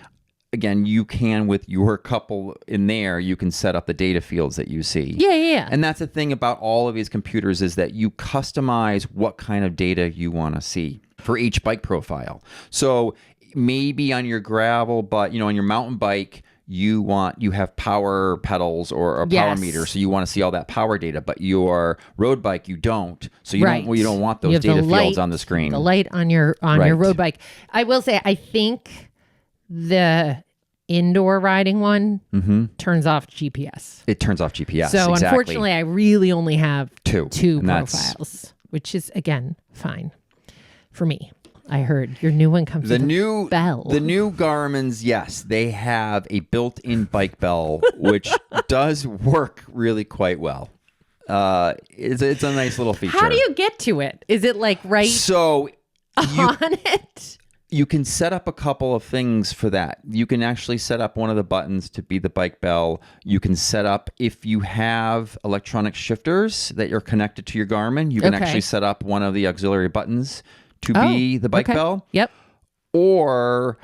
again, you can, with your couple in there, you can set up the data fields that you see. Yeah. And that's the thing about all of these computers is that you customize what kind of data you want to see for each bike profile. So maybe on your gravel, but on your mountain bike, you have power pedals or a power meter, so you want to see all that power data. But your road bike, you don't. So you don't want those data fields on the screen. The light on your road bike. I will say, I think the indoor riding one turns off GPS. It turns off GPS. So exactly. Unfortunately, I really only have two profiles, which is again fine for me. I heard your new one comes with a bell. The new Garmin's, yes, they have a built-in bike bell, which does work really quite well. It's a nice little feature. How do you get to it? Is it like on it? You can set up a couple of things for that. You can actually set up one of the buttons to be the bike bell. You can set up, if you have electronic shifters that you're connected to your Garmin, you can actually set up one of the auxiliary buttons to be the bike bell. Yep. Or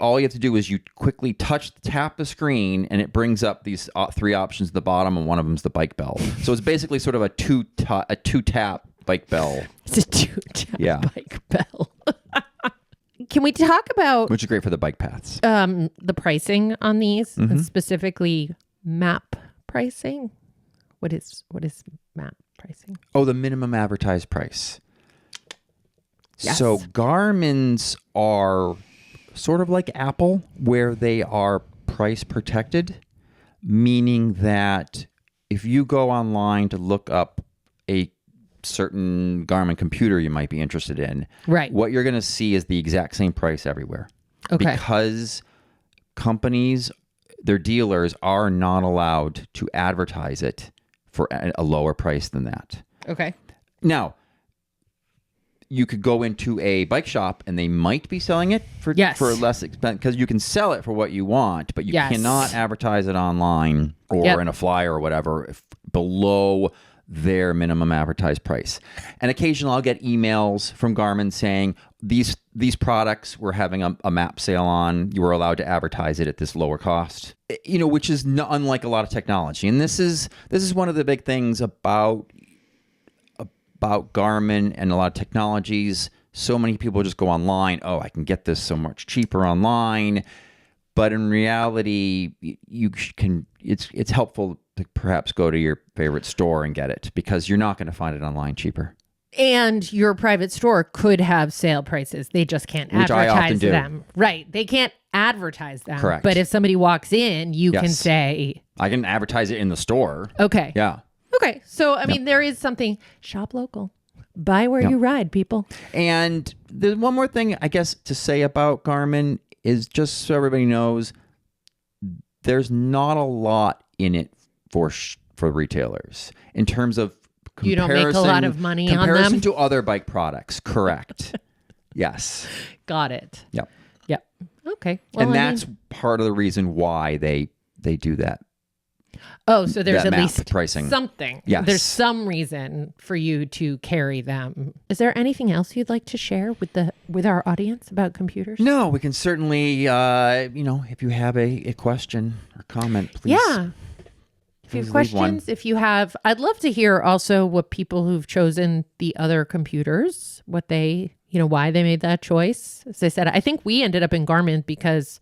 all you have to do is you quickly tap the screen and it brings up these three options at the bottom, and one of them is the bike bell. So it's basically sort of a two-tap bike bell. It's a two-tap bike bell. Can we talk about... Which is great for the bike paths. The pricing on these, and specifically map pricing? What is map pricing? Oh, the minimum advertised price. Yes. So Garmin's are sort of like Apple, where they are price protected, meaning that if you go online to look up a certain Garmin computer you might be interested in, what you're going to see is the exact same price everywhere. Okay. Because companies, their dealers, are not allowed to advertise it for a lower price than that. Okay. Now, you could go into a bike shop and they might be selling it for less expense, because you can sell it for what you want, but you cannot advertise it online or in a flyer or whatever below their minimum advertised price. And occasionally I'll get emails from Garmin saying these products we're having a map sale on. You were allowed to advertise it at this lower cost. Which is unlike a lot of technology. And this is one of the big things about Garmin and a lot of technologies. So many people just go online. Oh, I can get this so much cheaper online. But in reality, it's helpful to perhaps go to your favorite store and get it, because you're not going to find it online cheaper. And your private store could have sale prices. They just can't advertise them. Right. They can't advertise them. Correct. But if somebody walks in, you can say... I can advertise it in the store. Okay. Yeah. Okay. So, I mean, there is something... Shop local. Buy where you ride, people. And there's one more thing, I guess, to say about Garmin is, just so everybody knows, there's not a lot in it for retailers in terms of comparison. You don't make a lot of money on them? Comparison to other bike products. Correct. Yes. Got it. Yep. Okay. Well, and that's part of the reason why they do that. Oh, so there's at least pricing. Something. Yes. There's some reason for you to carry them. Is there anything else you'd like to share with our audience about computers? No, we can certainly, if you have a question or comment, please. Yeah. If you have questions, I'd love to hear also what people who've chosen the other computers, what they, why they made that choice. As I said, I think we ended up in Garmin because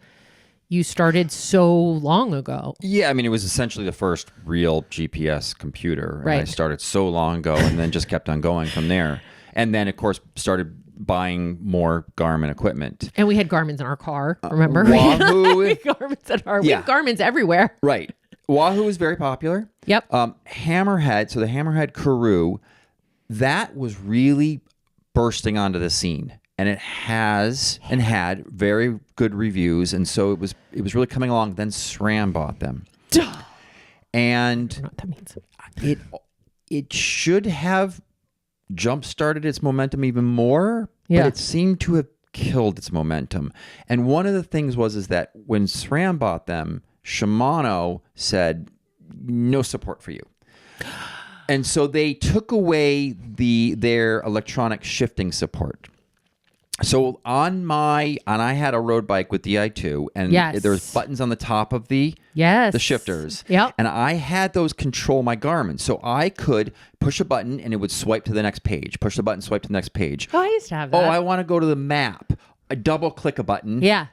you started so long ago. Yeah, I mean, it was essentially the first real GPS computer. Right. And I started so long ago and then just kept on going from there. And then, of course, started buying more Garmin equipment. And we had Garmin's in our car, remember? Wahoo. We had Garmin's everywhere. Right. Wahoo was very popular. Yep. Hammerhead, so the Hammerhead Karoo, that was really bursting onto the scene. And it has and had very good reviews, and so it was really coming along. Then SRAM bought them, and I don't know what that means. It should have jump started its momentum even more, but it seemed to have killed its momentum. And one of the things was that when SRAM bought them, Shimano said no support for you. And so they took away their electronic shifting support. So I had a road bike with the i2, and Yes. there's buttons on the top of the shifters. Yep. And I had those control my Garmin. So I could push a button and it would swipe to the next page. Push the button, swipe to the next page. Oh, I used to have Oh, that. I want to go to the map. I double click a button. Yeah.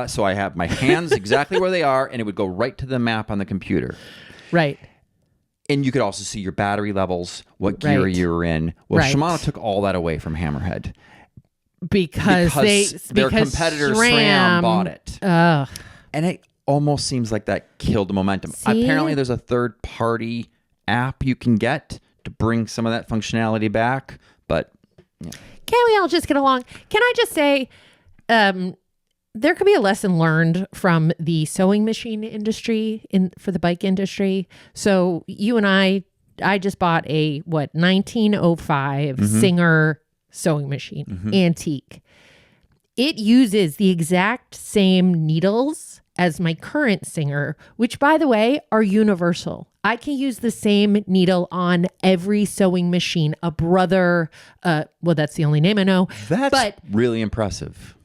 So I have my hands exactly where they are, and it would go right to the map on the computer. Right. And you could also see your battery levels, what gear Right. you're in. Well, Right. Shimano took all that away from Hammerhead. Because Their competitor SRAM bought it. Ugh. And it almost seems like that killed the momentum. See? Apparently, there's a third-party app you can get to bring some of that functionality back. But Can we all just get along? Can I just say, there could be a lesson learned from the sewing machine industry for the bike industry. So you and I just bought a 1905 Singer sewing machine, antique. It uses the exact same needles as my current Singer, which, by the way, are universal. I can use the same needle on every sewing machine. A Brother, that's the only name I know. that's really impressive.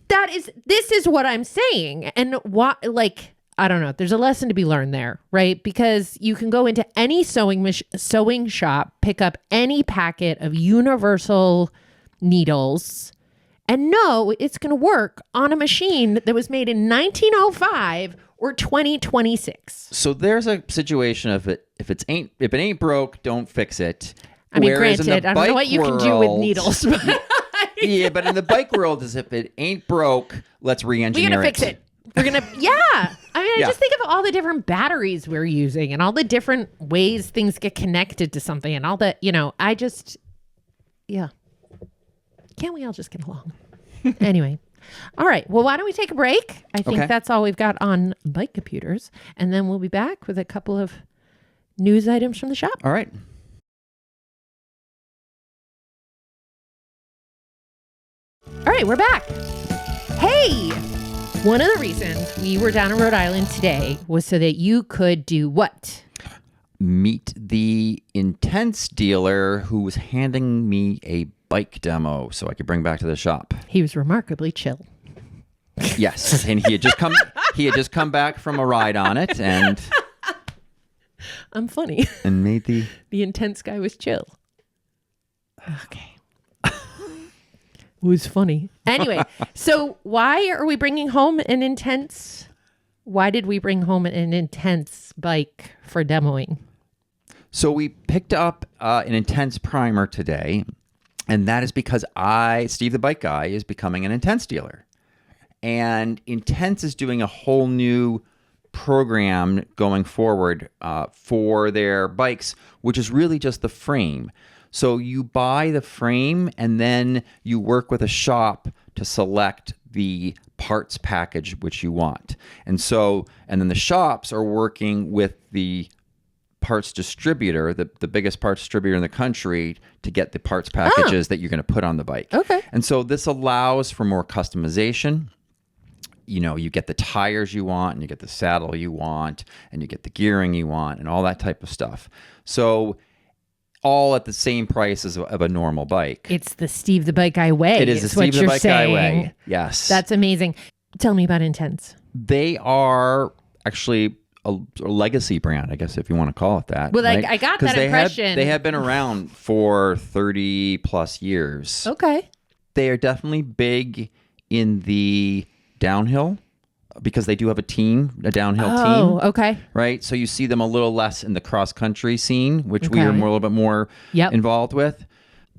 This is what I'm saying. And I don't know. There's a lesson to be learned there, right? Because you can go into any sewing shop, pick up any packet of universal needles, and know it's going to work on a machine that was made in 1905 or 2026. So there's a situation of if it ain't broke, don't fix it. I mean, Whereas in granted, the I don't know bike what you can do with world- needles. Yeah, but in the bike world, is if it ain't broke, let's re-engineer We're going to fix it. We're going to, yeah. I mean, I Yeah. just think of all the different batteries we're using and all the different ways things get connected to something and all that, yeah. Can't we all just get along? Anyway. All right. Well, why don't we take a break? I think Okay. that's all we've got on bike computers. And then we'll be back with a couple of news items from the shop. All right. All right, we're back. Hey, one of the reasons we were down in Rhode Island today was so that you could do what? Meet the Intense dealer who was handing me a bike demo so I could bring back to the shop. He was remarkably chill. Yes, and he had just come back from a ride on it and I'm funny. made the The intense guy was chill. Okay. It was funny. Anyway, so why are we bringing home an intense? Why did we bring home an intense bike for demoing? So we picked up an Intense primer today, and that is because Steve the Bike Guy, is becoming an Intense dealer. And Intense is doing a whole new program going forward for their bikes, which is really just the frame. So you buy the frame and then you work with a shop to select the parts package which you want. And then the shops are working with the parts distributor, the biggest parts distributor in the country, to get the parts packages that you're going to put on the bike. Okay. And so this allows for more customization. You get the tires you want, and you get the saddle you want, and you get the gearing you want, and all that type of stuff. So all at the same price as of a normal bike. It's the Steve the Bike Guy way. It is the Steve the Bike Guy way. Yes. That's amazing. Tell me about Intense. They are actually a legacy brand, I guess, if you want to call it that. Well, right? I got 'Cause that impression. They have been around for 30 plus years. Okay. They are definitely big in the downhill because they do have a downhill team. Oh, okay. Right? So you see them a little less in the cross-country scene, which we Okay. are a little bit more Yep. involved with.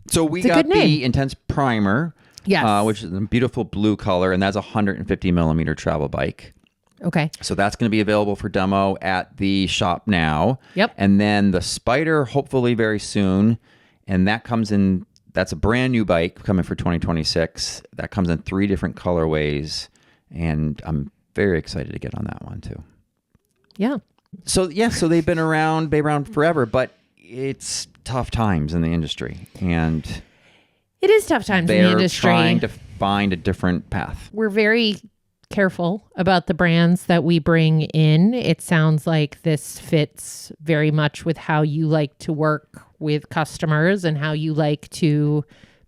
So we It's a got good name. the Intense Primer, Yes. which is a beautiful blue color, and that's a 150 millimeter travel bike. Okay. So that's going to be available for demo at the shop now. Yep. And then the Spider, hopefully very soon. And that's a brand new bike coming for 2026. That comes in 3 different colorways. And I'm very excited to get on that one too. Yeah. So they've been around forever, but it's tough times in the industry. And It is tough times in the they're industry. trying to find a different path. We're very careful about the brands that we bring in. It sounds like this fits very much with how you like to work with customers and how you like to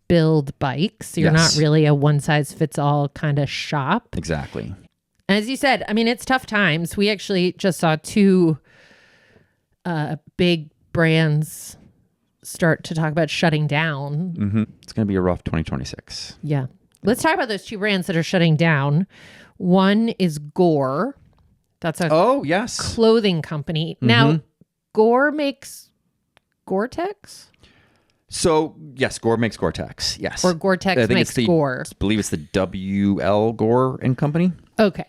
build bikes. You're Yes. not really a one size fits all kind of shop. Exactly. As you said, I mean, it's tough times. We actually just saw two big brands start to talk about shutting down. Mm-hmm. It's going to be a rough 2026. Yeah. Let's talk about those two brands that are shutting down. One is Gore. That's a Oh, yes. clothing company. Now, Gore makes Gore-Tex? So, yes, Gore makes Gore-Tex. Yes. Or Gore-Tex I think makes it's the, Gore? I believe it's the WL Gore and Company. Okay.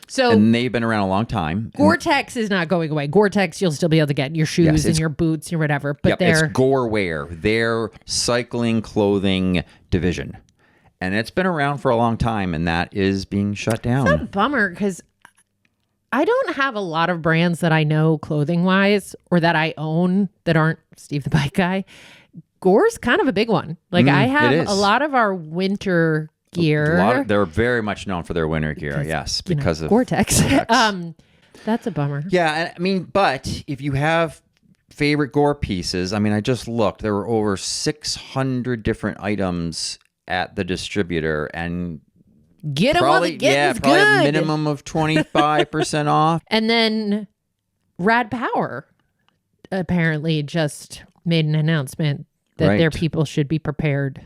So And they've been around a long time. Gore-Tex is not going away. Gore-Tex, you'll still be able to get your shoes Yes, and it's- your boots and whatever. But Yep, they're it's Gore Wear, their cycling clothing division. And it's been around for a long time, and that is being shut down. a bummer because I don't have a lot of brands that I know clothing-wise or that I own that aren't Steve the Bike Guy. Gore's kind of a big one. Like I have is. a lot of our winter gear. They're very much known for their winter gear, yes, because of Gore-Tex. Gore-Tex. That's a bummer. Yeah, I mean, but if you have favorite Gore pieces, I mean, I just looked. There were over 600 different items at the distributor, and Get them while the getting's probably good. a minimum of 25% off. And then Rad Power apparently just made an announcement that their Right. people should be prepared.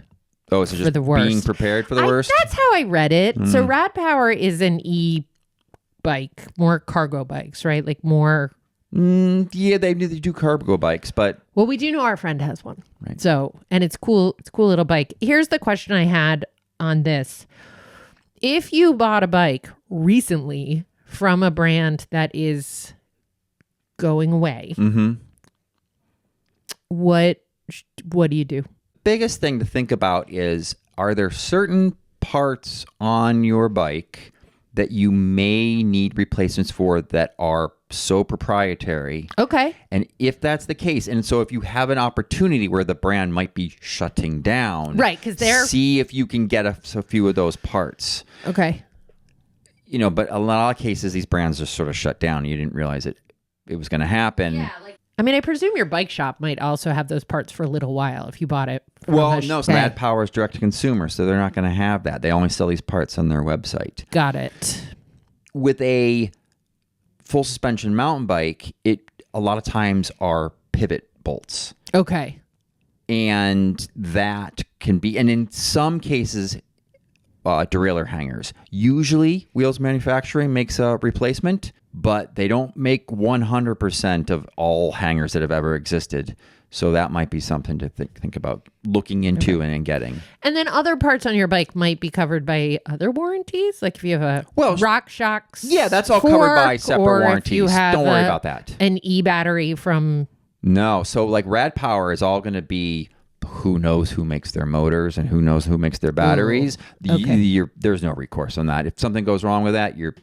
Oh, so For just the worst. being prepared for the worst? That's how I read it. So Rad Power is an e-bike, more cargo bikes, right? Like more. Yeah, they do cargo bikes, but Well, we do know our friend has one. Right. So, and it's cool. It's a cool little bike. Here's the question I had on this. If you bought a bike recently from a brand that is going away, what do you do? biggest thing to think about is, are there certain parts on your bike that you may need replacements for that are so proprietary? Okay. And if that's the case, and so if you have an opportunity where the brand might be shutting down, Right, 'cause they're- see if you can get a few of those parts. Okay. You know, but a lot of cases, these brands just sort of shut down. You didn't realize it was going to happen. I mean, I presume your bike shop might also have those parts for a little while if you bought it. From Well, a no, Hey, Rad Power is direct to consumer, so they're not going to have that. They only sell these parts on their website. Got it. With a full suspension mountain bike, it a lot of times are pivot bolts. Okay. And that can be, and in some cases, derailleur hangers. Usually, Wheels Manufacturing makes a replacement, but they don't make 100% of all hangers that have ever existed. So that might be something to think about looking into and getting. And then other parts on your bike might be covered by other warranties. Like if you have a Rock Shocks. Yeah, that's all covered by fork, separate or if warranties. you have Don't worry about that. An e-battery from. No. So like Rad Power is all going to be, who knows who makes their motors and who knows who makes their batteries. okay. There's no recourse on that. If something goes wrong with that, you're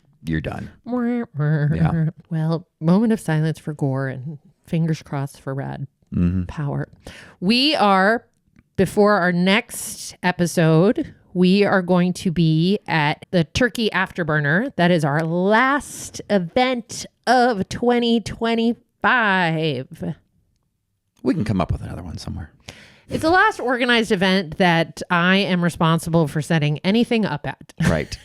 done. Yeah. Well, moment of silence for Gore and fingers crossed for Rad Power. We are, before our next episode, we are going to be at the Turkey Afterburner. That is our last event of 2025. We can come up with another one somewhere. It's the last organized event that I am responsible for setting anything up at. Right.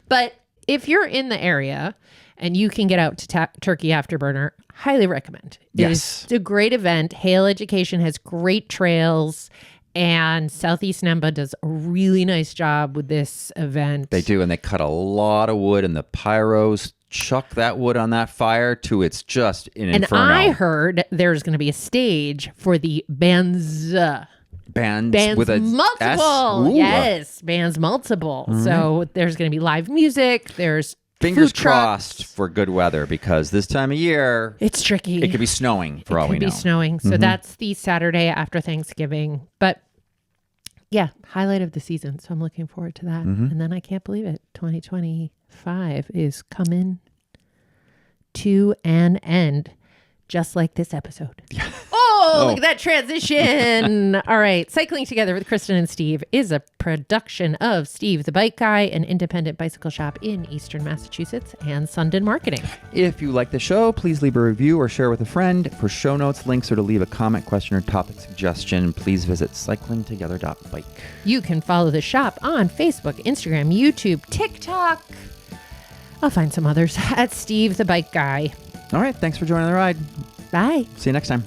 But if you're in the area and you can get out to Turkey Afterburner, highly recommend. Yes. It's a great event. Hale Education has great trails, and Southeast NEMBA does a really nice job with this event. They do, and they cut a lot of wood, and the pyros chuck that wood on that fire to it's just an inferno. And I heard there's going to be a stage for the bands with a multiple. S? Ooh. Yes, bands multiple. So there's going to be live music. There's Fingers food trucks. crossed for good weather, because this time of year It's tricky. it could be snowing for all we Could know. be snowing. So that's the Saturday after Thanksgiving. But yeah, highlight of the season. So I'm looking forward to that. And then I can't believe it. 2025 is coming to an end, just like this episode. Oh! Oh, look at that transition. All right. Cycling Together with Kristin and Steve is a production of Steve the Bike Guy, an independent bicycle shop in Eastern Massachusetts, and Sundin Marketing. If you like the show, please leave a review or share with a friend. For show notes, links, or to leave a comment, question, or topic suggestion, please visit cyclingtogether.bike. You can follow the shop on Facebook, Instagram, YouTube, TikTok. I'll find some others at Steve the Bike Guy. All right. Thanks for joining the ride. Bye. See you next time.